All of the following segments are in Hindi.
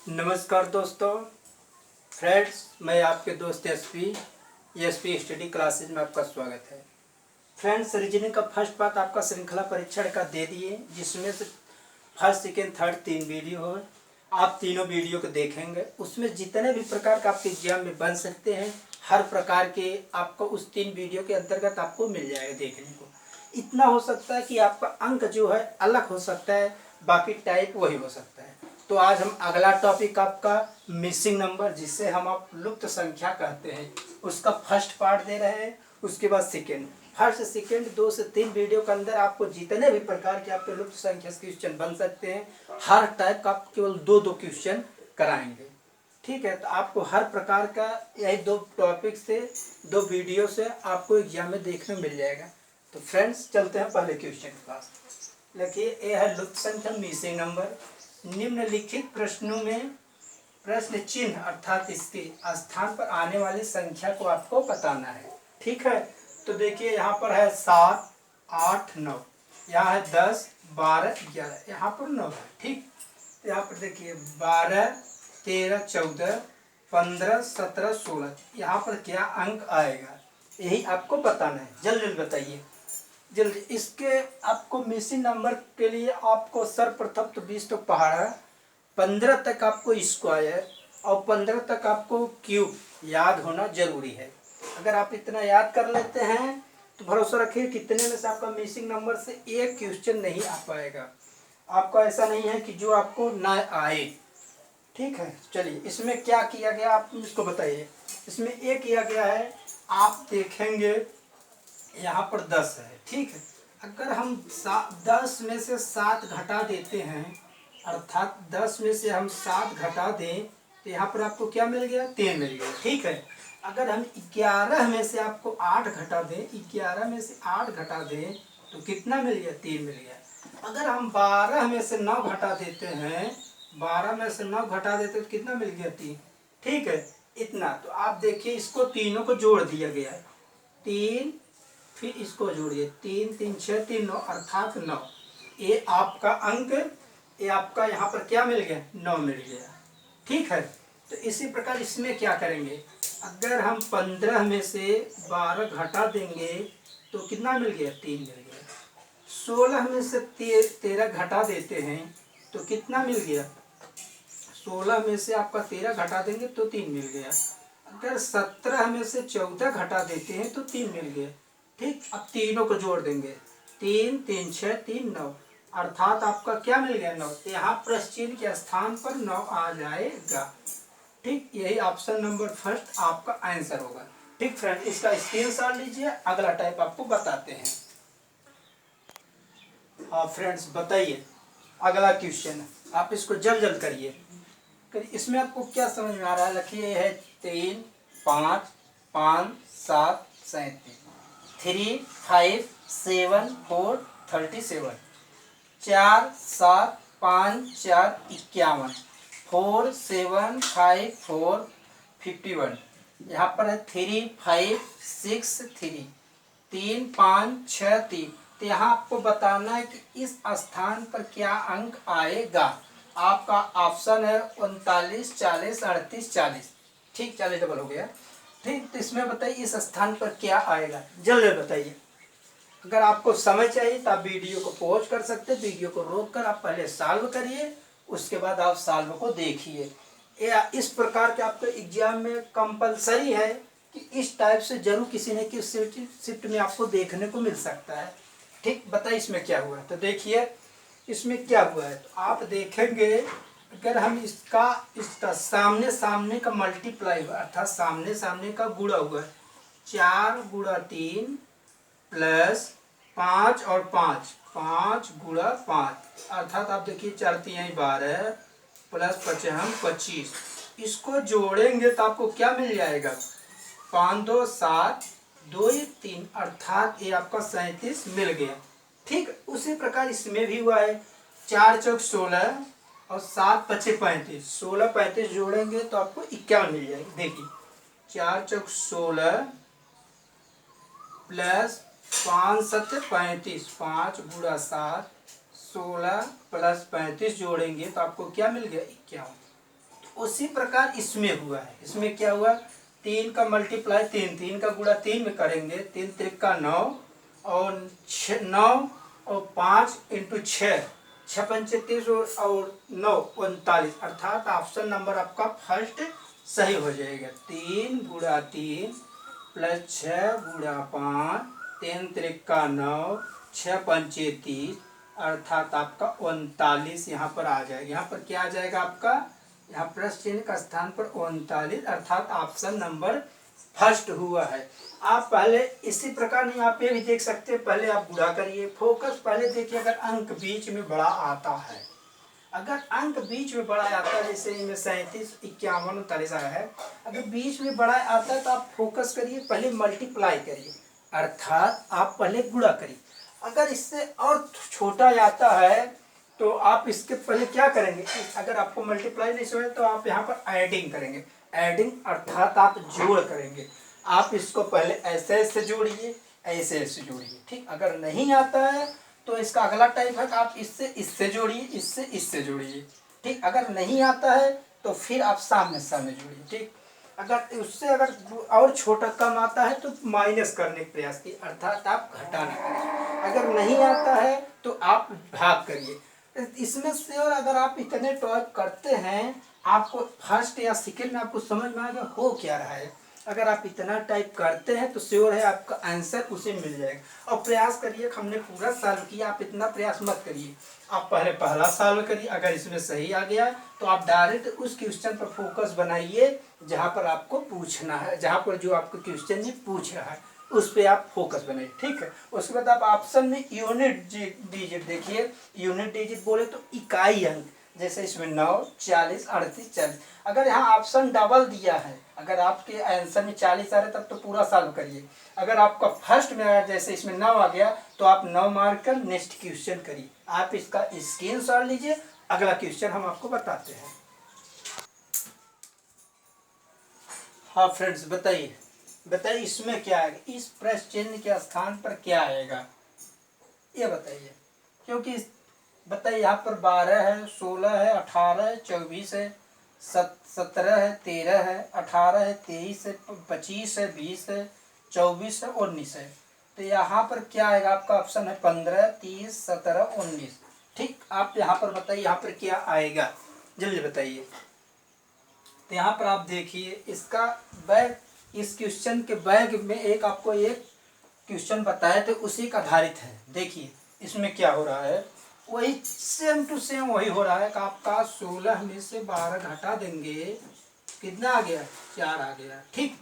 नमस्कार दोस्तों, फ्रेंड्स, मैं आपके दोस्त एसपी स्टडी क्लासेज में आपका स्वागत है। फ्रेंड्स, रीजनिंग का फर्स्ट पार्ट आपका श्रृंखला परीक्षण का दे दिए, जिसमें से फर्स्ट सेकेंड थर्ड 3 वीडियो है। आप तीनों वीडियो को देखेंगे, उसमें जितने भी प्रकार का आपके एग्जाम में बन सकते हैं, हर प्रकार के आपको उस 3 वीडियो के अंतर्गत आपको मिल जाएगा देखने को। इतना हो सकता है कि आपका अंक जो है अलग हो सकता है, बाकी टाइप वही हो सकता है। तो आज हम अगला टॉपिक आपका मिसिंग नंबर, जिससे हम आप लुप्त संख्या कहते हैं, उसका फर्स्ट पार्ट दे रहे हैं। उसके बाद सेकेंड, फर्स्ट सेकेंड 2 से 3 वीडियो के अंदर आपको जितने भी प्रकार के आपके लुप्त संख्या से क्वेश्चन बन सकते हैं, हर टाइप का आपको केवल 2-2 क्वेश्चन कराएंगे। ठीक है, तो आपको हर प्रकार का यही 2 टॉपिक से 2 वीडियो से आपको एग्जाम में देखने मिल जाएगा। तो फ्रेंड्स, चलते हैं पहले क्वेश्चन के पास। देखिए, ये है लुप्त संख्या मिसिंग नंबर। निम्नलिखित प्रश्नों में प्रश्न चिन्ह अर्थात इसके स्थान पर आने वाली संख्या को आपको बताना है। ठीक है, तो देखिए यहाँ पर है 7, 8, 9, यहाँ है 10, 12, 11, यहाँ पर 9 है। ठीक, तो यहाँ पर देखिए 12, 13, 14, 15, 17, 16, यहाँ पर क्या अंक आएगा, यही आपको बताना है। जल्द जल्द बताइए, जल्दी। इसके आपको मिसिंग नंबर के लिए आपको सर्वप्रथम तो 20 तक पहाड़ा, 15 तक आपको स्क्वायर और 15 तक आपको क्यूब याद होना जरूरी है। अगर आप इतना याद कर लेते हैं तो भरोसा रखिए कितने में से आपका मिसिंग नंबर से एक क्वेश्चन नहीं आ पाएगा। आपका ऐसा नहीं है कि जो आपको ना आए। ठीक है, चलिए इसमें क्या किया गया आप इसको बताइए। इसमें एक किया गया है, आप देखेंगे यहाँ पर 10 है। ठीक है, अगर हम 10 में से 7 घटा देते हैं, अर्थात 10 में से हम 7 घटा दें तो यहाँ पर आपको क्या मिल गया, 3 मिल गया। ठीक है, अगर हम 11 में से आपको 8 घटा दें, 11 में से 8 घटा दें तो कितना मिल गया, 3 मिल गया। अगर हम 12 में से 9 घटा देते हैं, 12 में से 9 घटा देते तो कितना मिल गया, 3। ठीक है, इतना। तो आप देखिए इसको तीनों को जोड़ दिया गया है, 3, फिर इसको जोड़िए, 3 3 6 3 9 अर्थात 9। ये आपका अंक, ये आपका यहाँ पर क्या मिल गया, 9 मिल गया। ठीक है, तो इसी प्रकार इसमें क्या करेंगे, अगर हम 15 में से 12 घटा देंगे तो कितना मिल गया, 3 मिल गया। 16 में से 13 घटा देते हैं तो कितना मिल गया, 16 में से आपका 13 घटा देंगे तो 3 मिल गया। अगर 17 में से 14 घटा देते हैं तो 3 मिल गया। ठीक, अब तीनों को जोड़ देंगे, 3 3 6 3 9 अर्थात आपका क्या मिल गया, 9। यहाँ प्रश्न चिन्ह के स्थान पर 9 आ जाएगा। ठीक, यही ऑप्शन नंबर फर्स्ट आपका आंसर होगा। ठीक फ्रेंड, इसका स्क्रीनशॉट लीजिए, अगला टाइप आपको बताते हैं। हाँ फ्रेंड्स, बताइए अगला क्वेश्चन, आप इसको जल्द जल्द करिए। इसमें आपको क्या समझ में आ रहा है, लिखिए है 3 5 5 7 37, 3 5 7 4 37, 4 7 5 4 51, 4 7 5 4 51, यहाँ पर है 3 5 6 3, 3 5 6 3। तो यहाँ आपको बताना है कि इस स्थान पर क्या अंक आएगा। आपका ऑप्शन है 39 40 38 40। ठीक, 40 डबल हो गया। ठीक, तो इसमें बताइए इस स्थान पर क्या आएगा, जल्द बताइए। अगर आपको समय चाहिए तो आप वीडियो को पॉज कर सकते हैं, वीडियो को रोक कर आप पहले सॉल्व करिए, उसके बाद आप सॉल्व को देखिए। इस प्रकार के आपके एग्जाम में कंपलसरी है कि इस टाइप से जरूर किसी न किसी शिफ्ट में आपको देखने को मिल सकता है। ठीक, बताइए इसमें क्या हुआ। तो देखिए इसमें क्या हुआ है, तो आप देखेंगे अगर हम इसका सामने सामने का मल्टीप्लाई हुआ, अर्थात सामने सामने का गुणा हुआ, 4 गुणा 3 प्लस 5 और 5, 5 गुणा 5 अर्थात आप देखिए 4 3 12 प्लस 5 25। इसको जोड़ेंगे तो आपको क्या मिल जाएगा, 5 2 7 2 1 3 अर्थात ये आपका 37 मिल गया। ठीक, उसी प्रकार इसमें भी हुआ है, 4 चौक 16 और 7 5 35, 16 35 जोड़ेंगे तो आपको 51 मिल जाएगी। देखिए 4 चौक 16 प्लस 5 7 35, 5 गुणा 7 16 प्लस 35 जोड़ेंगे तो आपको क्या मिल गया, 51। उसी प्रकार इसमें हुआ है। इसमें क्या हुआ, 3 का मल्टीप्लाई 3 का गुणा 3 में करेंगे, 3 त्रिका 9 और 9 और 5 इंटू 6, 6 पंचे 30 और 9 39, अर्थात ऑप्शन नंबर आपका फर्स्ट सही हो जाएगा। 3 गुणा 3 प्लस 6 गुणा 5, 3 त्रिका 9, 6 पंचे 30, अर्थात आपका 39 यहाँ पर आ जाएगा। यहाँ पर क्या आ जाएगा आपका, यहाँ प्लस चिन्ह का स्थान पर 39, अर्थात ऑप्शन नंबर फर्स्ट हुआ है। आप पहले इसी प्रकार नहीं, आप ये भी देख सकते हैं, पहले आप गुणा करिए, फोकस पहले देखिए। अगर अंक बीच में बड़ा आता है, अगर अंक बीच में बड़ा आता है, जैसे इनमें 37, 51, 39 आया है, अगर बीच में बड़ा आता है तो आप फोकस करिए, पहले मल्टीप्लाई करिए, अर्थात आप पहले गुणा करिए। अगर इससे और छोटा आता है तो आप इसके पहले क्या करेंगे, अगर आपको मल्टीप्लाई नहीं समझ तो आप यहाँ पर एडिंग करेंगे। एडिंग अर्थात आप जोड़ करेंगे। आप इसको पहले ऐसे ऐसे जोड़िए, ऐसे ऐसे जोड़िए, ठीक। अगर नहीं आता है तो इसका अगला टाइप है कि आप इससे इससे जोड़िए, इससे इससे जोड़िए, ठीक। अगर नहीं आता है तो फिर आप सामने सामने जोड़िए, ठीक। अगर उससे अगर और छोटा कम आता है तो माइनस करने का प्रयास कीजिए, अर्थात आप घटाना करिए। अगर नहीं आता है तो आप भाग करिए। इसमें से और अगर आप इतने टाइप करते हैं, आपको फर्स्ट या सेकेंड में आपको समझ में आएगा हो क्या रहा है। अगर आप इतना टाइप करते हैं तो श्योर है आपका आंसर उसे मिल जाएगा। और प्रयास करिए, हमने पूरा सॉल्व किया, आप इतना प्रयास मत करिए, आप पहले पहला सॉल्व करिए। अगर इसमें सही आ गया तो आप डायरेक्ट उस क्वेश्चन पर फोकस बनाइए जहाँ पर आपको पूछना है, जहाँ पर जो आपको क्वेश्चन में पूछ रहा है उस पर आप फोकस बनाइए, ठीक है। उसके बाद आप ऑप्शन में यूनिट डिजिट देखिए, यूनिट डिजिट बोले तो इकाई अंक, जैसे इसमें 9, 40, 38, 40। अगर यहाँ ऑप्शन डबल दिया है, अगर आपके आंसर में 40 आ रहे तब तो पूरा सॉल्व करिए। अगर आपका फर्स्ट में आया, जैसे इसमें 9 आ गया, तो आप 9 मार्क कर नेक्स्ट क्वेश्चन करिए। आप इसका स्क्रीनशॉट लीजिए, अगला क्वेश्चन हम आपको बताते हैं। हाँ फ्रेंड्स, बताइए बताइए इसमें क्या आएगा, इस प्रश्न चिन्ह के स्थान पर क्या आएगा, ये बताइए। क्योंकि बताइए यहाँ पर 12 है, 16 है, 18 है, 24 है, 17 है, 13 है, 18 है, 23 है, 25 है, 20 है, 24 है, 19 है। तो यहाँ पर क्या आएगा, आपका ऑप्शन है 15, 30, 17, 19, ठीक। आप यहाँ पर बताइए यहाँ पर क्या आएगा, जल्दी बताइए। तो यहाँ पर आप देखिए इसका बैग, इस क्वेश्चन के बैग में एक आपको एक क्वेश्चन बताया तो उसी का आधारित है। देखिए इसमें क्या हो रहा है, वही सेम टू सेम वही हो रहा है कि आपका 16 में से 12 घटा देंगे, कितना आ गया, 4 आ गया, ठीक।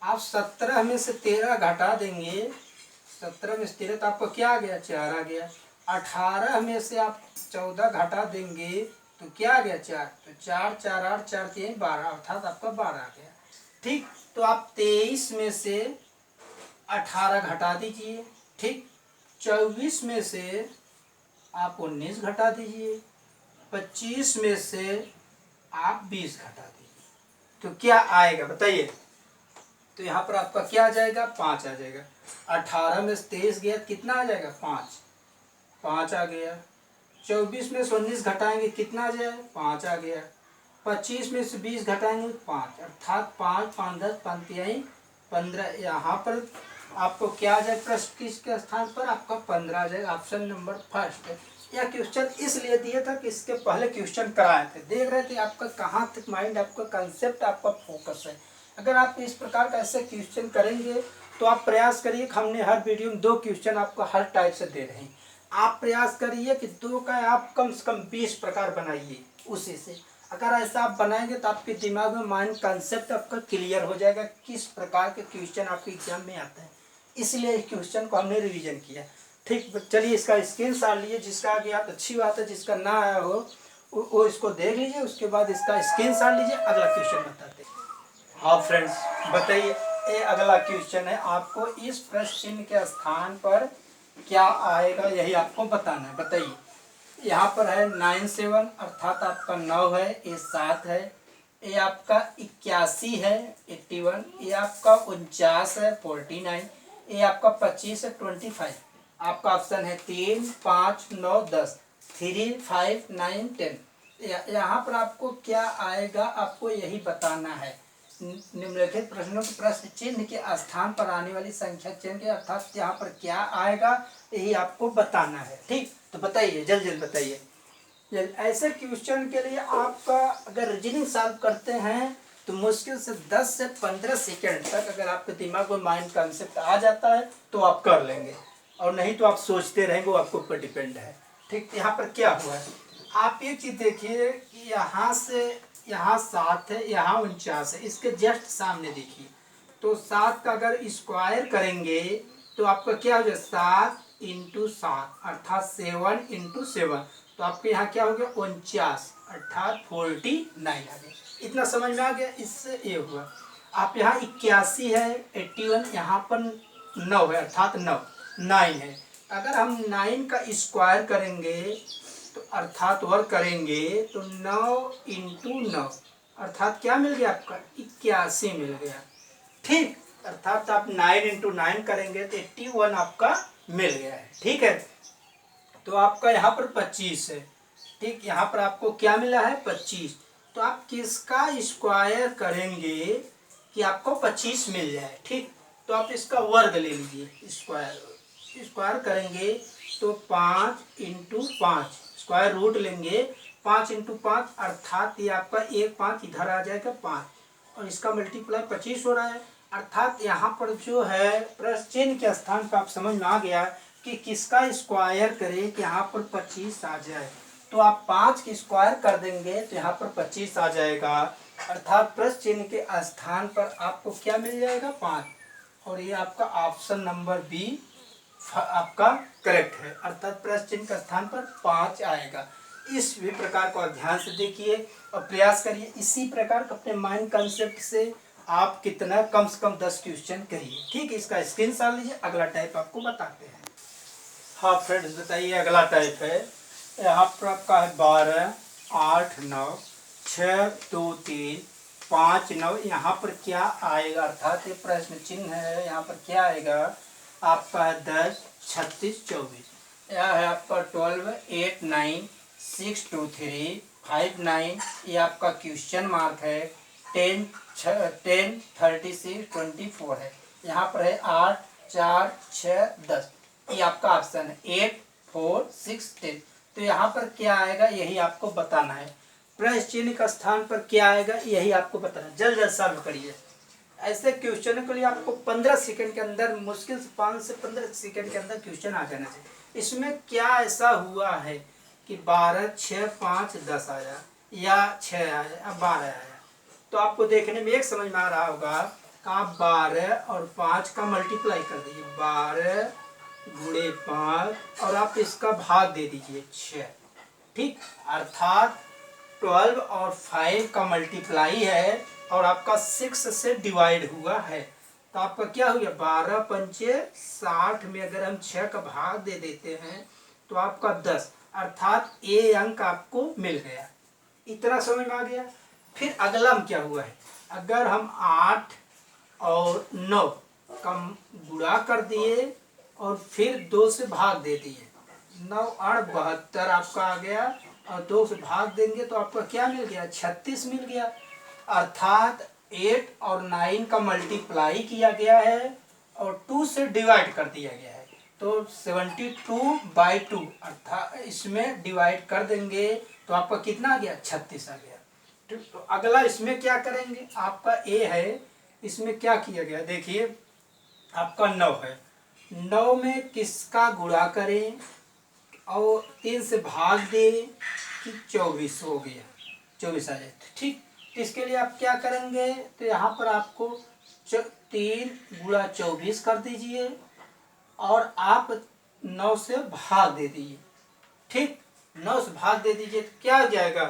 आप 17 में से 13 घटा देंगे, 17 में से 13 तो आपको क्या आ गया, 4 आ गया। 18 में से आप 14 घटा देंगे तो क्या आ गया, 4। तो 4, 4, 8, 4, 3, 12, अर्थात आपका 12 आ गया, ठीक। तो आप 23 में से 18 घटा दीजिए, ठीक। 24 में से आप 19 घटा दीजिए, 25 में से आप 20 घटा दीजिए, तो क्या आएगा बताइए। तो यहाँ पर आपका क्या आ जाएगा, 5 आ जाएगा। 18 में से 23 गया, कितना आ जाएगा, 5, 5 आ गया। 24 में से 19 घटाएंगे, कितना आ जाएगा, 5 आ गया। 25 में से 20 घटाएंगे, 5, अर्थात 5, 5, 10, 5, 15। यहाँ पर आपको क्या आ जाए, प्रश्न किसके स्थान पर आपका 15 आ जाएगा, ऑप्शन नंबर फर्स्ट है। यह क्वेश्चन इसलिए दिया था कि इसके पहले क्वेश्चन कराए थे, देख रहे थे आपका कहाँ तक माइंड, आपका कंसेप्ट, आपका फोकस है। अगर आप इस प्रकार का ऐसे क्वेश्चन करेंगे तो आप प्रयास करिए कि हमने हर वीडियो में 2 क्वेश्चन आपको हर टाइप से दे रहे हैं। आप प्रयास करिए कि 2 का आप कम से कम 20 प्रकार बनाइए उसी से। अगर ऐसा आप बनाएंगे तो आपके दिमाग में माइंड कंसेप्ट आपका क्लियर हो जाएगा, किस प्रकार के क्वेश्चन आपके एग्जाम में आते हैं। इसलिए इस क्वेश्चन को हमने रिवीजन किया, ठीक। चलिए इसका स्क्रीनशॉट लीजिए, जिसका आ गया तो अच्छी बात है, जिसका ना आया हो वो इसको देख लीजिए, उसके बाद इसका स्क्रीनशॉट लीजिए, अगला क्वेश्चन बताते हैं। हाँ फ्रेंड्स, बताइए ये अगला क्वेश्चन है, आपको इस प्रश्न चिन्ह के स्थान पर क्या आएगा यही आपको बताना है। बताइए यहाँ पर है 97, अर्थात आपका 9 है, ये 7 है, ये आपका 81 है 81, ये आपका 49 है 49, ये आपका 25 है 25। आपका ऑप्शन है 3, 5, 9, 10, 3, 5, 9, 10। यहाँ पर आपको क्या आएगा, आपको यही बताना है। निम्नलिखित प्रश्नों के प्रश्न चिन्ह के स्थान पर आने वाली संख्या चिन्ह के अर्थात यहाँ पर क्या आएगा यही आपको बताना है। ठीक, तो बताइए, जल्द जल्द बताइए। ऐसे क्वेश्चन के लिए आपका अगर रीजनिंग सॉल्व करते हैं तो मुश्किल से 10 से 15 सेकंड तक अगर आपके दिमाग में माइंड कंसेप्ट आ जाता है तो आप कर लेंगे, और नहीं तो आप सोचते रहेंगे, वो आपके ऊपर डिपेंड है। ठीक, यहाँ पर क्या हुआ है, आप एक चीज़ देखिए कि यहाँ से यहाँ 7 है, यहाँ 49 है, इसके जस्ट सामने देखिए। तो 7 का अगर स्क्वायर करेंगे तो आपका क्या हो जाए 7 इंटू 7 अर्थात 7 इंटू 7, तो आपके यहाँ क्या हो गया 49 अर्थात 49 आ गया। इतना समझ में आ गया, इससे ये हुआ। आप यहाँ 81 है, 81 यहाँ पर 9 है अर्थात 9 है। अगर हम 9 का स्क्वायर करेंगे तो अर्थात वर्ग करेंगे तो 9 इंटू 9 अर्थात क्या मिल गया आपका 81 मिल गया। ठीक, अर्थात आप 9 इंटू 9 करेंगे तो 81 आपका मिल गया है। ठीक है, तो आपका यहाँ पर 25 है। ठीक, यहाँ पर आपको क्या मिला है 25, तो आप किसका स्क्वायर करेंगे कि आपको 25 मिल जाए। ठीक, तो आप इसका वर्ग ले लीजिए, स्क्वायर करेंगे तो 5 इंटू 5 स्क्वायर रूट लेंगे, 5 इंटू 5 अर्थात ये आपका 1 5 इधर आ जाएगा 5, और इसका मल्टीप्लाई 25 हो रहा है। अर्थात यहाँ पर जो है प्रश्न चिन्ह के स्थान पर आप समझ में आ गया कि किसका स्क्वायर करें कि यहाँ पर 25 आ जाए। तो आप 5 की स्क्वायर कर देंगे तो यहाँ पर 25 आ जाएगा, अर्थात प्रश्न चिन्ह के स्थान पर आपको क्या मिल जाएगा 5, और ये आपका ऑप्शन नंबर बी आपका करेक्ट है, अर्थात प्रश्न चिन्ह के स्थान पर 5 आएगा। इस भी प्रकार को ध्यान से देखिए और प्रयास करिए। इसी प्रकार अपने माइंड कंसेप्ट से आप कितना कम से कम 10 क्वेश्चन करिए। ठीक है, इसका स्क्रीनशॉट लीजिए, अगला टाइप आपको बताते हैं। हाँ फ्रेंड्स, बताइए अगला टाइप है। यहाँ पर आपका है 12 8 9 6 2 3 5 9। यहाँ पर क्या आएगा, अर्थात ये प्रश्न चिन्ह है, यहाँ पर क्या आएगा आपका है 10 36 24। यह है आपका 12 8 9 6 2 3 5 9। ये आपका क्वेश्चन मार्क है 10 36 24 है। यहाँ पर है 8 4 6 10। ये आपका ऑप्शन है 8 4 6 10। तो यहाँ पर क्या आएगा यही आपको बताना है। प्रश्न चिन्ह का स्थान पर क्या आएगा यही आपको बताना है। जल्द जल्द सॉल्व करिए। ऐसे क्वेश्चन के लिए आपको 15 सेकंड के अंदर, मुश्किल से 5 से 15 सेकंड के अंदर क्वेश्चन आ जाना चाहिए। इसमें क्या ऐसा हुआ है कि 12 6 5 10 आया या 6 आया या 12 आया, तो आपको देखने में एक समझ में आ रहा होगा कि आप 12 और 5 का मल्टीप्लाई कर दीजिए, 12 गुणे 5 और आप इसका भाग दे दीजिए 6। ठीक, अर्थात 12 और 5 का मल्टीप्लाई है और आपका 6 से डिवाइड हुआ है, तो आपका क्या हो गया 12 पंचे 60 में अगर हम 6 का भाग दे देते हैं तो आपका 10, अर्थात ए अंक आपको मिल गया। इतना समझ में आ गया। फिर अगला में क्या हुआ है, अगर हम 8 और 9 का गुणा कर दिए और फिर 2 से भाग दे दिए, 9 8 72 आपका आ गया, और 2 से भाग देंगे तो आपका क्या मिल गया 36 मिल गया। अर्थात 8 और 9 का मल्टीप्लाई किया गया है और 2 से डिवाइड कर दिया गया है, तो 72/2 अर्थात इसमें डिवाइड कर देंगे तो आपका कितना आ गया 36 आ गया। ठीक, तो अगला इसमें क्या करेंगे, आपका ए है, इसमें क्या किया गया देखिए, आपका 9 है, 9 में किसका गुणा करें और 3 से भाग दे कि 24 हो गया, 24 आ जाए। ठीक, तो इसके लिए आप क्या करेंगे, तो यहाँ पर आपको 3 गुणा 24 कर दीजिए और आप 9 से भाग दे दीजिए। ठीक, 9 से भाग दे दीजिए तो क्या हो जाएगा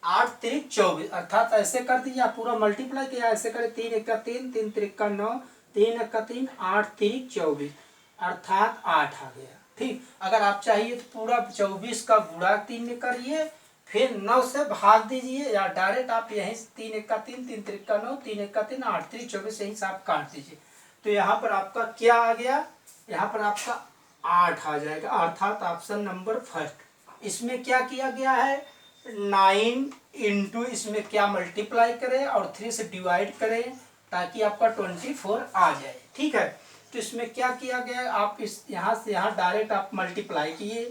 8 3 24, अर्थात ऐसे कर दीजिए, आप पूरा मल्टीप्लाई किया ऐसे करें, 3 1 का 3 3 3 का 9 3 1 का 3 8 3 24 अर्थात 8 आ गया। ठीक, अगर आप चाहिए तो पूरा 24 का गुणा 3 में करिए, फिर 9 से भाग दीजिए, या डायरेक्ट आप यहीं 3 1 का 3 3 3 का 9 3 1 का 3 8 3 24 यहीं से आप काट दीजिए। तो यहाँ पर आपका क्या आ गया, यहाँ पर आपका 8 आ जाएगा, अर्थात ऑप्शन नंबर फर्स्ट। इसमें क्या किया गया है, 9 इंटू इसमें क्या मल्टीप्लाई करें और 3 से डिवाइड करें ताकि आपका 24 आ जाए। ठीक है, तो इसमें क्या किया गया, आप इस यहाँ से यहाँ डायरेक्ट आप मल्टीप्लाई किए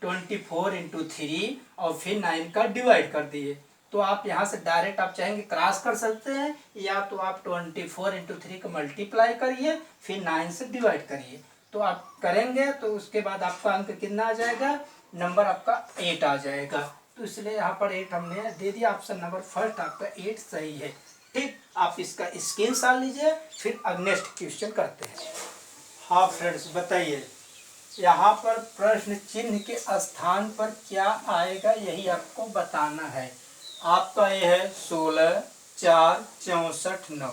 24 इंटू 3 और फिर 9 का डिवाइड कर दिए। तो आप यहाँ से डायरेक्ट आप चाहेंगे क्रॉस कर सकते हैं, या तो आप 24 इंटू 3 का मल्टीप्लाई करिए फिर 9 से डिवाइड करिए। तो आप करेंगे तो उसके बाद आपका अंक कितना आ जाएगा, नंबर आपका 8 आ जाएगा। तो इसलिए यहाँ पर 8 हमने दे दिया, ऑप्शन नंबर फर्स्ट आपका 8 सही है। ठीक, आप इसका स्क्रीनशॉट लीजिए, फिर नेक्स्ट क्वेश्चन करते हैं। हाँ फ्रेंड्स, बताइए यहाँ पर प्रश्न चिन्ह के स्थान पर क्या आएगा, यही आपको बताना है। आपका ये है 16, 4, 64, 9,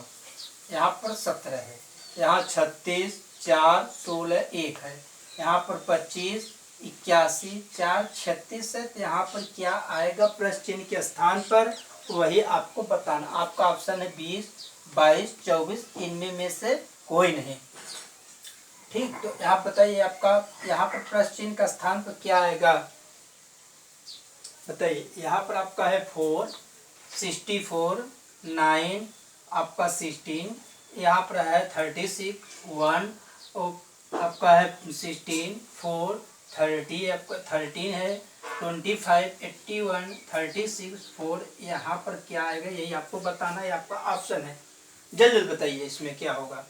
यहाँ पर 17 है, यहाँ 36, 4, 16, 1 है, यहाँ पर 25, 81, 4, 36 है। तो यहाँ पर क्या आएगा प्लस चिन्ह के स्थान पर, वही आपको बताना। आपका ऑप्शन है 20, 22, 24, इनमें में से कोई नहीं। ठीक, तो यहाँ बताइए आपका यहाँ पर प्लस चिन्ह का स्थान पर क्या आएगा, बताइए। यहाँ पर आपका है 4, 64, 9, आपका 16, यहाँ पर है 36, 1, और आपका है 16, 4, 30, आपका 13 है, 25, 81, 36, 4, यहाँ पर क्या आएगा यही आपको बताना है, आपका ऑप्शन है। जल्द बताइए इसमें क्या होगा,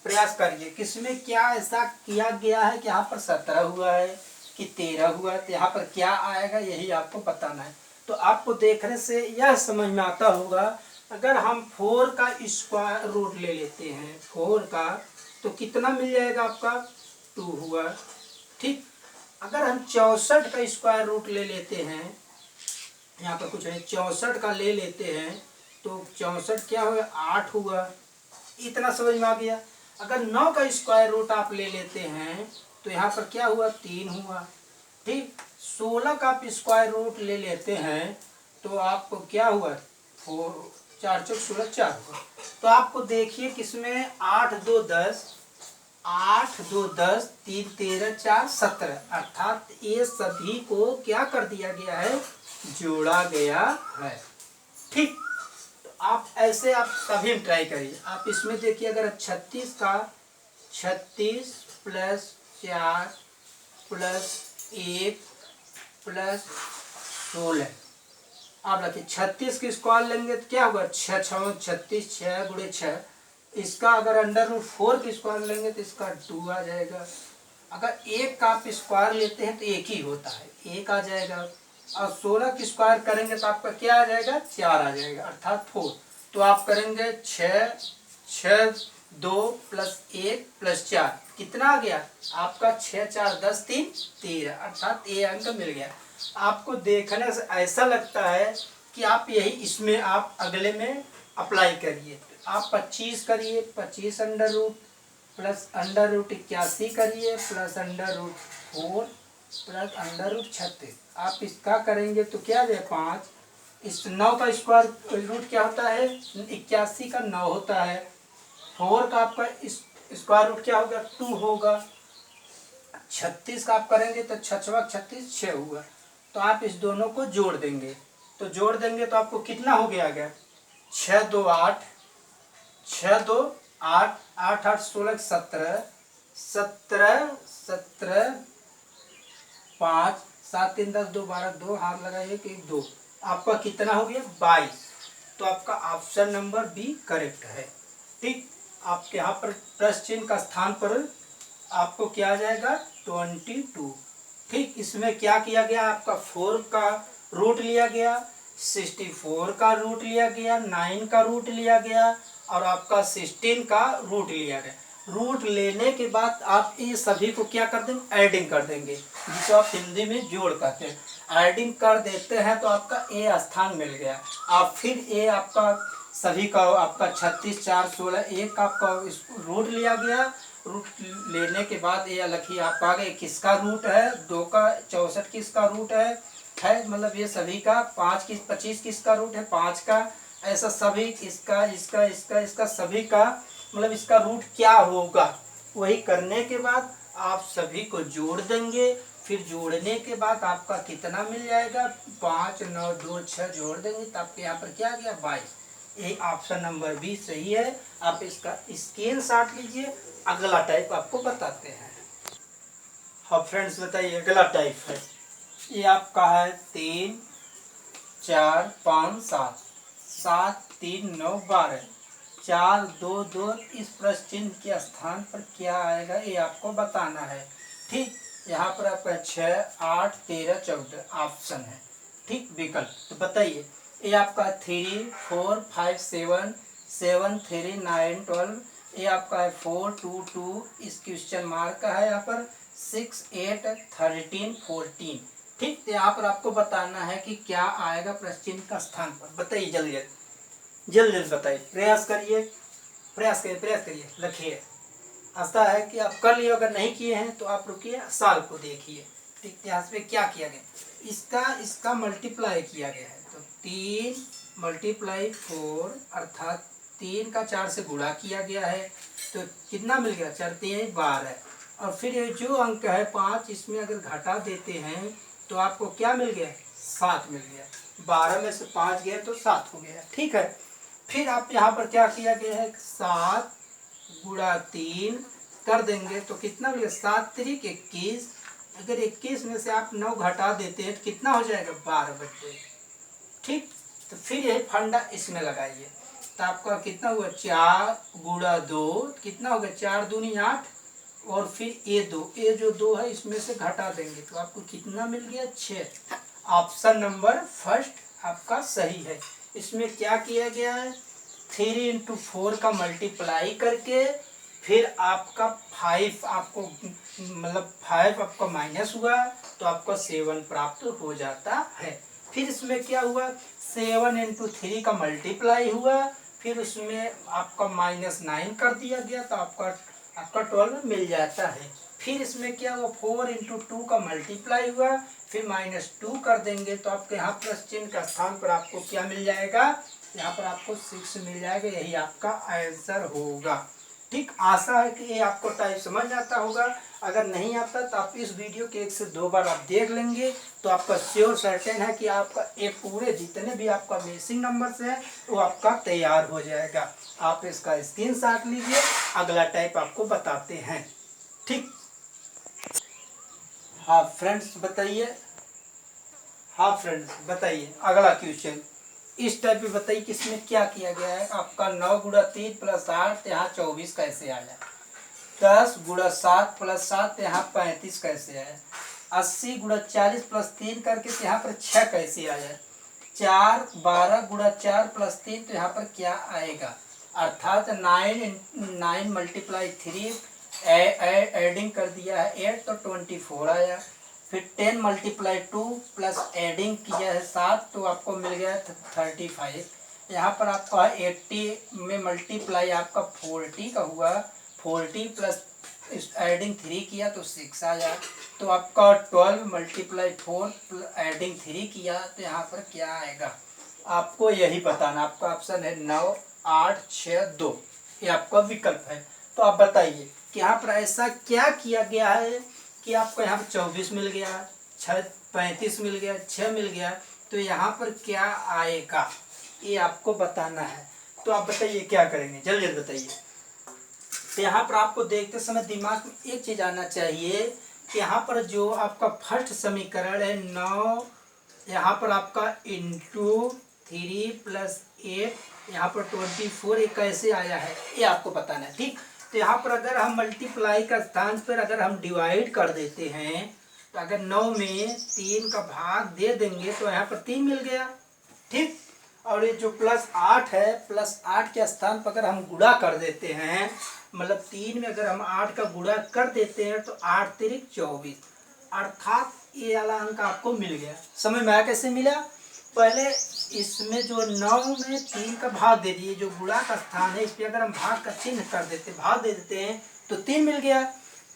प्रयास करिए। किसमें क्या ऐसा किया गया है कि यहाँ पर 17 हुआ है कि 13 हुआ है, तो यहाँ पर क्या आएगा यही आपको बताना है। तो आपको देखने से यह समझ में आता होगा, अगर हम 4 का स्क्वायर रूट ले लेते हैं 4 का, तो कितना मिल जाएगा आपका 2 हुआ। ठीक, अगर हम 64 का स्क्वायर रूट ले लेते हैं, यहाँ पर कुछ है 64 का ले लेते हैं, तो 64 क्या हुआ 8 हुआ। इतना समझ में आ गया। अगर 9 का स्क्वायर रूट आप ले लेते हैं तो यहाँ पर क्या हुआ 3 हुआ। ठीक, 16 का आप स्क्वायर रूट ले लेते हैं तो आपको क्या हुआ 4, 4 चौक 16, 4 हुआ। तो आपको देखिए किसमें 8 2 10, 8 2 10, 3 13, 4 17, अर्थात ये सभी को क्या कर दिया गया है, जोड़ा गया है। ठीक, आप ऐसे आप सभी ट्राई करिए। आप इसमें देखिए अगर 36 का 36 प्लस 4 प्लस 1 प्लस 16, आप रखिए 36 की स्क्वायर लेंगे तो क्या होगा 6 6 36, 6 गुणे 6। इसका अगर अंडर रूट 4 की स्क्वायर लेंगे तो इसका 2 आ जाएगा। अगर 1 का आप स्क्वायर लेते हैं तो 1 ही होता है, 1 आ जाएगा। और 16 की स्क्वायर करेंगे तो आपका क्या आ जाएगा 4 आ जाएगा, अर्थात 4। तो आप करेंगे 6 6 2 प्लस 1 प्लस 4, कितना आ गया आपका 6 4 10 3 13, अर्थात ये अंक मिल गया। आपको देखने से ऐसा लगता है कि आप यही इसमें आप अगले में अप्लाई करिए। आप 25 करिए, 25 under root plus under root 81 करिए plus under root 4 plus under root 36। आप इसका करेंगे तो क्या है 5। इस 9 का स्क्वायर रूट क्या होता है 81 का 9 होता है। 4 का आपका स्क्वायर रूट क्या होगा 2 होगा। 36 का आप करेंगे तो 6 36 6 हुआ। तो आप इस दोनों को जोड़ देंगे, तो जोड़ देंगे तो आपको कितना हो गया 6 2 8, 6 2 8, 8 8 16 17, 17 17 5 7 3 10 2 12, 2 हाथ लगाइए कि 2, आपका कितना हो गया 22। तो आपका ऑप्शन नंबर बी करेक्ट है। ठीक, आपके यहाँ पर प्लस चिन्ह का स्थान पर आपको क्या आ जाएगा 22। ठीक, इसमें क्या किया गया आपका 4 का रूट लिया गया, 64 का रूट लिया गया, 9 का रूट लिया गया और आपका 16 का रूट लिया गया। रूट लेने के बाद आप ये सभी को क्या कर देंगे एडिंग कर देंगे, जिसे आप हिंदी में जोड़ कहते हैं। एडिंग कर देते हैं तो आपका ए स्थान मिल गया। आप फिर ए आपका सभी का आपका 36 4 16 1 आपका रूट लिया गया। रूट लेने के बाद ये लिखिए आप आ गए किसका रूट है 2 का 64 किसका रूट है मतलब ये सभी का 5 किस 25 किसका रूट है 5 का, ऐसा सभी इसका इसका इसका इसका सभी का मतलब इसका रूट क्या होगा। वही करने के बाद आप सभी को जोड़ देंगे, फिर जोड़ने के बाद आपका कितना मिल जाएगा, 5 9 2 6 जोड़ देंगे तो आपके यहाँ पर क्या आ गया 22। ये ऑप्शन नंबर बी सही है। आप इसका स्क्रीनशॉट लीजिए। अगला टाइप आपको बताते हैं। हाँ फ्रेंड्स बताइए, अगला टाइप है ये आपका है 3 4 5 7 7 3 9 12 4 2 2। इस प्रश्न चिन्ह के स्थान पर क्या आएगा ये आपको बताना है। ठीक, यहाँ पर आपका 6 8 13 14 ऑप्शन है। ठीक, विकल्प तो बताइए। ये आपका 3 4 5 7 7 3 9 12। ये आपका है 4 2 2। इस क्वेश्चन मार्क का है यहाँ पर 6 8 13 14। ठीक, तो यहाँ पर आपको बताना है कि क्या आएगा प्रश्न चिन्ह का स्थान पर। बताइए जल्दी जल्दी जल्दी जल्दी बताइए। प्रयास करिए प्रयास करिए प्रयास करिए, रखिए। आशा है कि आप कर लिए। अगर नहीं किए हैं तो आप रुकिए, साल को देखिए। ठीक, यहाँ पे क्या किया गया, इसका मल्टीप्लाई किया गया है। तो 3 × 4 अर्थात 3 का 4 से गुणा किया गया है। तो कितना मिल गया, 4 3 12। और फिर ये जो अंक है 5, इसमें अगर घटा देते हैं तो आपको क्या मिल गया, 7 मिल गया। 12 में से 5 गया तो 7 हो गया। ठीक है, फिर आप यहाँ पर क्या किया गया है, 7 × 3 कर देंगे तो कितना मिलेगा, 7 3 21। अगर 21 में से आप 9 घटा देते हैं तो कितना हो जाएगा, 12 बच जाएगा। ठीक, तो फिर यही फंडा इसमें लगाइए तो आपका कितना हुआ, 4 × 2 कितना हो गया, 4 दूनी 8। और फिर ये 2, ये जो 2 है इसमें से घटा देंगे तो आपको कितना मिल गया, 6। ऑप्शन नंबर फर्स्ट आपका सही है। इसमें क्या किया गया है, 3 × 4 का मल्टीप्लाई करके फिर आपका 5 आपको मतलब 5 आपका माइनस हुआ तो आपका 7 प्राप्त हो जाता है। फिर इसमें क्या हुआ, 7 × 3 का मल्टीप्लाई हुआ, फिर उसमें आपका -9 कर दिया गया तो आपका 12 मिल जाता है। फिर इसमें क्या हुआ, 4 × 2 का मल्टीप्लाई हुआ, फिर -2 कर देंगे तो आपके यहाँ प्लस चिन्ह का स्थान पर आपको क्या मिल जाएगा, यहाँ पर आपको 6 मिल जाएगा। यही आपका आंसर होगा। ठीक, आशा है कि ये आपको टाइप समझ आता होगा। अगर नहीं आता तो आप इस वीडियो के 1 से 2 बार आप देख लेंगे तो आपका श्योर सर्टेन है कि आपका ये पूरे जितने भी आपका बेसिक नंबर्स हैं वो आपका तैयार हो जाएगा। आप इसका स्क्रीनशॉट लीजिए। अगला टाइप आपको बताते हैं। ठीक, हाँ फ्रेंड्स बताइए। हाँ फ्रेंड्स बताइए, अगला क्वेश्चन इस टाइप में बताइए कि इसमें क्या किया गया है। आपका 9 × 3 + 8 यहाँ 24 कैसे आया, 10 × 7 + 7 यहाँ 35 कैसे आया, 80 × 40 + 3 करके तो यहाँ पर 6 कैसे आया, 4 12 × 4 + 3 तो यहाँ पर क्या आएगा, अर्थात 9 × 3 एडिंग कर दिया है 8 तो 24 आया। फिर 10 × 2 प्लस एडिंग किया है 7 तो आपको मिल गया 35। यहाँ पर आपका 80 में मल्टीप्लाई आपका 40 का हुआ, 40 प्लस एडिंग 3 किया तो 6 आया। तो आपका 12 × 4 एडिंग 3 किया तो यहाँ पर क्या आएगा, आपको यही बताना। आपका ऑप्शन है 9 8 6 2, ये आपका विकल्प है। तो आप बताइए कि यहाँ पर ऐसा क्या किया गया है कि आपको यहाँ पर 24 मिल गया, 35 मिल गया, 6 मिल गया, तो यहाँ पर क्या आएगा ये आपको बताना है। तो आप बताइए क्या करेंगे, जल्दी जल्दी बताइए। तो यहाँ पर आपको देखते समय दिमाग में एक चीज़ आना चाहिए कि यहाँ पर जो आपका फर्स्ट समीकरण है 9, यहाँ पर आपका × 3 + 8 यहाँ पर 24 ये कैसे आया है ये आपको बताना है। ठीक, तो यहाँ पर अगर हम मल्टीप्लाई का स्थान पर अगर हम डिवाइड कर देते हैं तो अगर 9 में 3 का भाग दे देंगे तो यहाँ पर 3 मिल गया। ठीक, और ये जो +8 है, +8 के स्थान पर अगर हम गुणा कर देते हैं, मतलब 3 में अगर हम 8 का गुणा कर देते हैं तो 8 × 3 = 24, अर्थात ये वाला अंक आपको मिल गया। समझ में आया कैसे मिला। पहले इसमें जो 9 में 3 का भाग दे दिए, जो गुणा का स्थान है इस पर अगर हम भाग का चिन्ह कर देते, भाग दे देते हैं तो 3 मिल गया।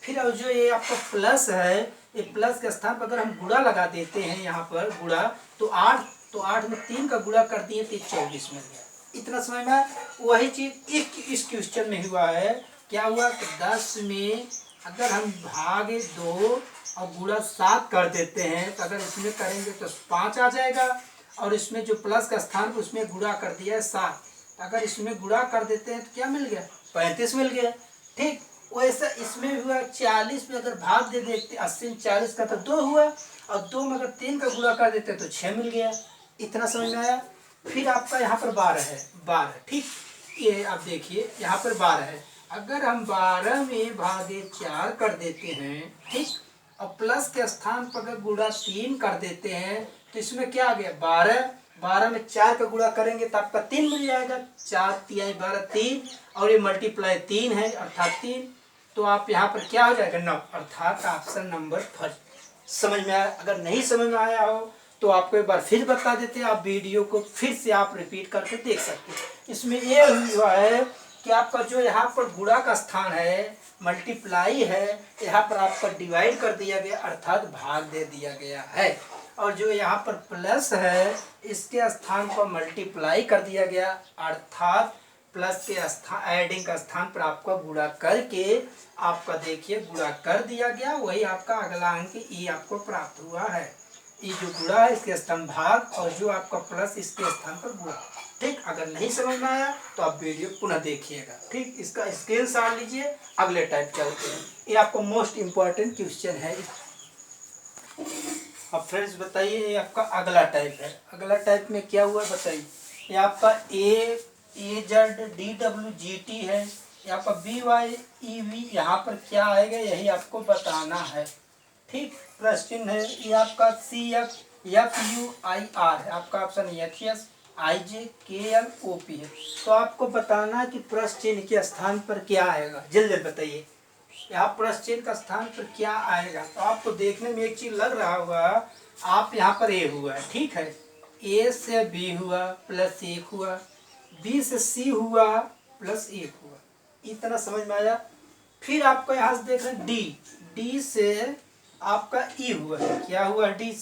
फिर अब जो ये आपका प्लस है, ये प्लस के स्थान पर अगर हम गुणा लगा देते हैं यहाँ पर गुणा तो 8 में 3 का गुणा कर दिए तो 24 मिल गया। इतना समझ में। वही चीज़ इस क्वेश्चन में हुआ है। क्या हुआ कि 10 में अगर हम भाग 2 और गुणा 7 कर देते हैं, तो अगर इसमें करेंगे तो 5 आ जाएगा, और इसमें जो प्लस का स्थान उसमें गुणा कर दिया है 7, अगर इसमें गुणा कर देते हैं तो क्या मिल गया, 35 मिल गया। ठीक वैसा इसमें भी हुआ, 40 में अगर भाग दे देते 80 में 40 का तो 2 हुआ, और 2 में अगर 3 का गुणा कर देते तो 6 मिल गया। इतना समझ में आया। फिर आपका यहाँ पर 12 है, 12 ठीक, ये आप देखिए यहाँ पर 12 है, अगर हम 12 में भागे 4 कर देते हैं, ठीक, और प्लस के स्थान पर अगर गुणा 3 कर देते हैं तो इसमें क्या आ गया 12, 12 में 4 का गुणा करेंगे तो आपका 3 मिल जाएगा, 4 तिहाई 12 3, और ये मल्टीप्लाई 3 है अर्थात 3, तो आप यहाँ पर क्या हो जाएगा 9, अर्थात ऑप्शन नंबर फर्स्ट। समझ में आया। अगर नहीं समझ में आया हो तो आपको एक बार फिर बता देते हैं, आप वीडियो को फिर से आप रिपीट करके देख सकते हैं। इसमें ये हुआ है कि आपका जो यहाँ पर गुणा का स्थान है, मल्टीप्लाई है, यहाँ पर आपका डिवाइड कर दिया गया अर्थात भाग दे दिया गया है, और जो यहाँ पर प्लस है इसके स्थान पर मल्टीप्लाई कर दिया गया अर्थात प्लस के स्थान एडिंग का स्थान पर आपका गुणा करके आपका देखिए गुणा कर दिया गया, वही आपका अगला अंक ई आपको प्राप्त हुआ है। ये जो गुणा है इसके स्थान भाग, और जो आपका प्लस इसके स्थान पर गुणा। ठीक, अगर नहीं समझ में आया तो आप वीडियो पुनः देखिएगा। ठीक, इसका स्क्रीनशॉट लीजिए, अगले टाइप चलते हैं। ये आपको मोस्ट इम्पोर्टेंट क्वेश्चन है। अब फ्रेंड्स बताइए, ये आपका अगला टाइप है। अगला टाइप में क्या हुआ बताइए। ये आपका AZDWGT है, ये आपका BYEV, यहाँ पर क्या आएगा यही आपको बताना है। ठीक, प्रश्न है। ये आपका CFFUIR है, आपका ऑप्शन HSIJKLOP है। तो आपको बताना है कि प्रश्न चिन्ह के स्थान पर क्या आएगा, जल्दी बताइए। यहाँ प्रश्न चिन्ह का स्थान पर क्या आएगा, तो आपको देखने में एक चीज लग रहा होगा, आप यहाँ पर A हुआ है, ठीक है, A से B हुआ प्लस 1 हुआ, B से C हुआ प्लस 1 हुआ, इतना समझ में आया। फिर आपको यहाँ से देख रहे हैं D से आपका E हुआ है, क्या हुआ D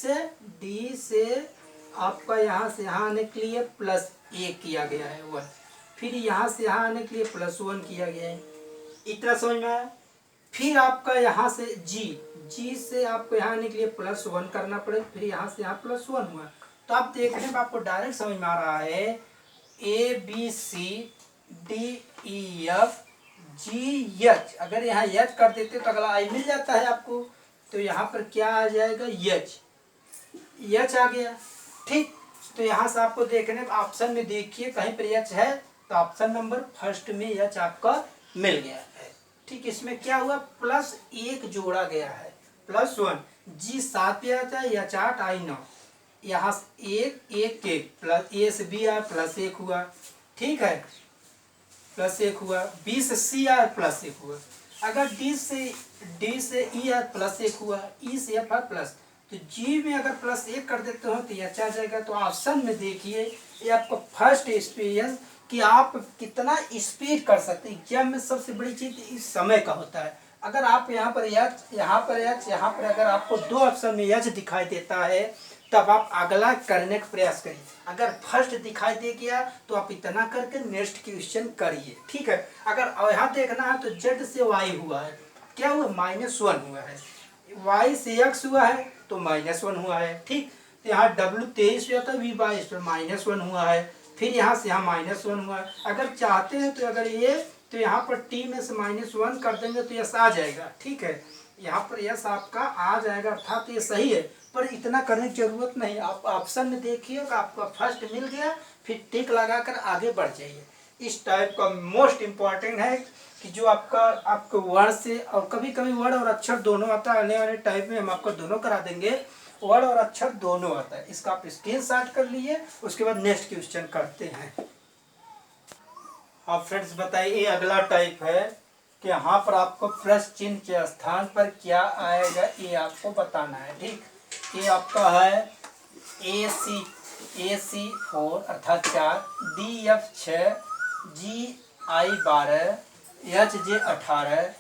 से आपका यहाँ से यहाँ आने के लिए प्लस 1 किया गया है 1, फिर यहाँ से यहाँ आने के लिए प्लस 1 किया गया है, इतना समझ में आया। फिर आपका यहाँ से G से आपको यहाँ आने के लिए प्लस 1 करना पड़ेगा, फिर यहाँ से यहाँ प्लस 1 हुआ। तो आप देखने में आपको डायरेक्ट समझ में आ रहा है ABCDEFGH, अगर यहाँ H कर देते तो अगला I मिल जाता है आपको, तो यहाँ पर क्या आ जाएगा H आ गया। ठीक, तो यहाँ से आपको देखने ऑप्शन में देखिए कहीं पर H है तो ऑप्शन नंबर फर्स्ट में H आपका मिल गया है। ठीक, इसमें क्या हुआ प्लस 1 जोड़ा गया है, प्लस 1, G 7 पे आता है, H 8 I 9, यहाँ 1 प्लस A से B आया प्लस 1 हुआ, ठीक है, प्लस 1 हुआ, B से C आया प्लस 1 हुआ, अगर D से E आया प्लस 1 हुआ, E से F आया प्लस, तो G में अगर प्लस 1 कर देते हो तो H आ जाएगा। तो ऑप्शन में देखिए ये आपको फर्स्ट एक्सपीरियंस कि आप कितना स्पीड कर सकते हैं। एग्जाम में सबसे बड़ी चीज इस समय का होता है। अगर आप यहाँ पर H, यहाँ पर अगर आपको 2 ऑप्शन में H दिखाई देता है तब आप अगला करने का प्रयास करिए। अगर फर्स्ट दिखाई दे गया तो आप इतना करके नेक्स्ट क्वेश्चन करिए, ठीक है। अगर यहाँ देखना है तो Z से Y हुआ है, क्या हुआ -1 हुआ है, Y से X हुआ है तो -1 हुआ है, ठीक। तो यहाँ W 23 पे आता है, V 22 पे -1 हुआ है, फिर यहाँ से यहाँ -1 हुआ है। अगर चाहते हैं तो अगर ये तो यहाँ पर T में से -1 कर देंगे तो यस आ जाएगा, ठीक है, यहाँ पर यस आपका आ जाएगा, अर्थात ये सही है। पर इतना करने की जरूरत नहीं, आप ऑप्शन में देखिए आपका फर्स्ट मिल गया, फिर टिक लगाकर आगे बढ़ जाइए। इस टाइप का मोस्ट इम्पॉर्टेंट है कि जो आपको वर्ड से और कभी कभी वर्ड और अक्षर दोनों आता है। आने वाले टाइप में हम आपको दोनों करा देंगे, वर्ड और अक्षर दोनों आता है। इसका आप स्क्रीनशॉट कर लिए, उसके बाद नेक्स्ट क्वेश्चन करते हैं। अब फ्रेंड्स बताइए, ये अगला टाइप है कि यहाँ पर आपको प्रश्न चिन्ह के स्थान पर क्या आएगा ये आपको बताना है, ठीक। ये आपका है AC 4 अर्थात 4, DF 6, GI 12, HJ 18,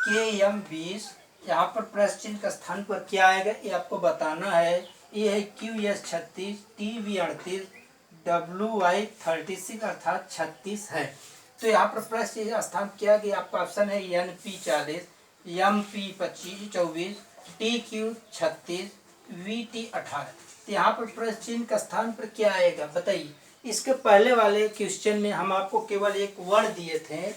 KM 20। यहाँ पर प्रश्न चिन्ह के स्थान पर क्या आएगा ये आपको बताना है। ये है QS 36, TV 38, WY 36 अर्थात 36 है। तो यहाँ पर प्रश्न चिन्ह स्थान क्या गया आपका ऑप्शन है NP 40, MP 24, TQ36 VT18। तो यहाँ पर प्रश्न चिन्ह का स्थान पर क्या आएगा बताइए। इसके पहले वाले क्वेश्चन में हम आपको केवल एक वर्ण दिए थे,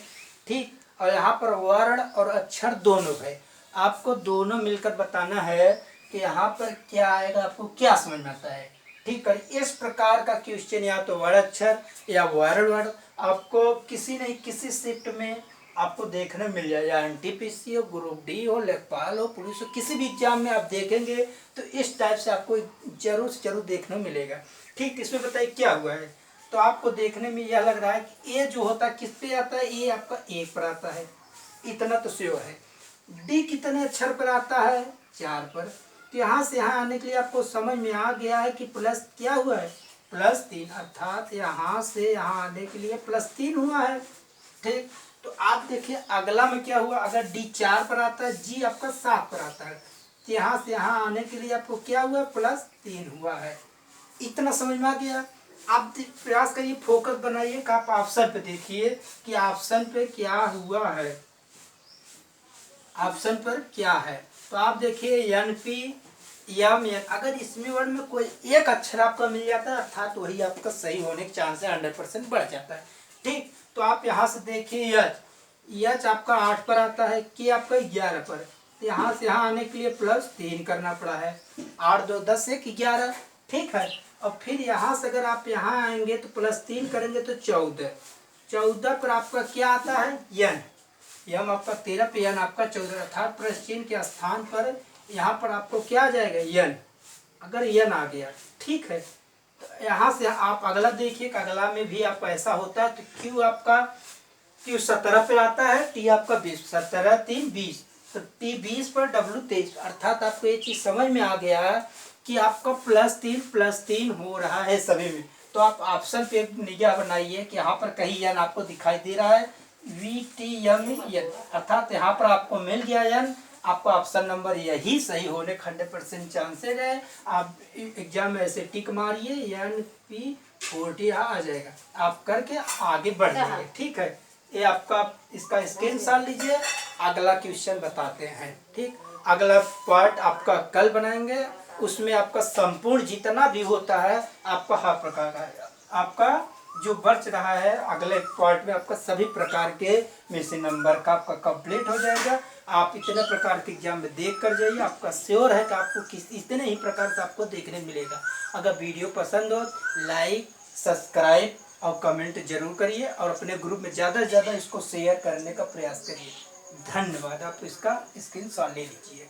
ठीक, और यहाँ पर वर्ण और अक्षर दोनों है। आपको दोनों मिलकर बताना है कि यहाँ पर क्या आएगा, आपको क्या समझ में आता है। ठीक है, इस प्रकार का क्वेश्चन या तो वर्ण अक्षर या वर्ण आपको किसी न किसी शिफ्ट में आपको देखने मिल जाए, या NTPC हो, ग्रुप डी हो, लेखपाल हो, पुलिस हो, किसी भी एग्जाम में आप देखेंगे तो इस टाइप से आपको जरूर से जरूर देखने मिलेगा। ठीक, इसमें बताइए क्या हुआ है। तो आपको देखने में यह लग रहा है कि ए जो होता है किस पे आता है, ए आपका 1 पर आता है, इतना तो श्योर है। डी कितने अक्षर पर आता है, 4 पर। तो यहाँ से यहाँ आने के लिए आपको समझ में आ गया है कि प्लस क्या हुआ है, +3, अर्थात यहाँ से यहाँ आने के लिए +3 हुआ है। ठीक, तो आप देखिए अगला में क्या हुआ, अगर डी 4 पर आता है, जी आपका 7 पर आता है, तो यहाँ से यहाँ आने के लिए आपको क्या हुआ, +3 हुआ है। इतना समझ में आ गया। आप प्रयास करिए, फोकस बनाइए कि आप ऑप्शन पे देखिए कि ऑप्शन पे क्या हुआ है, ऑप्शन पर क्या है। तो आप देखिए NP M, अगर इसमें वर्ड में कोई एक अक्षर आपका मिल जाता है अर्थात वही आपका सही होने के चांस है 100% बढ़ जाता है। ठीक, तो आप यहाँ से देखिए यच आपका 8 पर आता है, कि आपका 11 पर। तो यहाँ से यहाँ आने के लिए +3 करना पड़ा है, 8 2 10 1 11। ठीक है, और फिर यहाँ से अगर आप यहाँ आएंगे तो +3 करेंगे तो 14 पर आपका क्या आता है, यन, यम आपका 13 पे यन आपका 14, अर्थात प्रश्न चिन्ह के स्थान पर यहाँ पर आपको क्या आ जाएगा, यन। अगर यन आ गया, ठीक है, तो यहाँ से आप अगला देखिए, अगला में भी आपका ऐसा होता है। तो क्यू आपका क्यू 17 पे आता है, टी आपका 20, 17 3 20, तो टी 20 पर W 23, अर्थात आपको ये चीज समझ में आ गया कि आपका +3 हो रहा है सभी में। तो आप ऑप्शन पे निगाह बनाइए कि यहाँ पर कहीं यन आपको दिखाई दे रहा है, VTM यन, अर्थात यहाँ पर आपको मिल गया यन। आपका ऑप्शन नंबर यही सही होने का 100% चांसेज है। आप एग्जाम में ऐसे टिक मारिए, NP40 यहाँ आ जाएगा, आप करके आगे बढ़ जाइए। ठीक है, ये आपका इसका स्क्रीनशॉट लीजिए, अगला क्वेश्चन बताते हैं। ठीक, अगला पार्ट आपका कल बनाएंगे, उसमें आपका संपूर्ण जितना भी होता है आपका हर प्रकार का है। आपका जो बच रहा है अगले पार्ट में आपका सभी प्रकार के में से नंबर का आपका कंप्लीट हो जाएगा। आप इतने प्रकार के एग्जाम में देख कर जाइए, आपका श्योर है कि आपको किस इतने ही प्रकार से आपको देखने मिलेगा। अगर वीडियो पसंद हो लाइक सब्सक्राइब और कमेंट जरूर करिए, और अपने ग्रुप में ज़्यादा से ज़्यादा इसको शेयर करने का प्रयास करिए। धन्यवाद। आप इसका स्क्रीनशॉट ले लीजिए।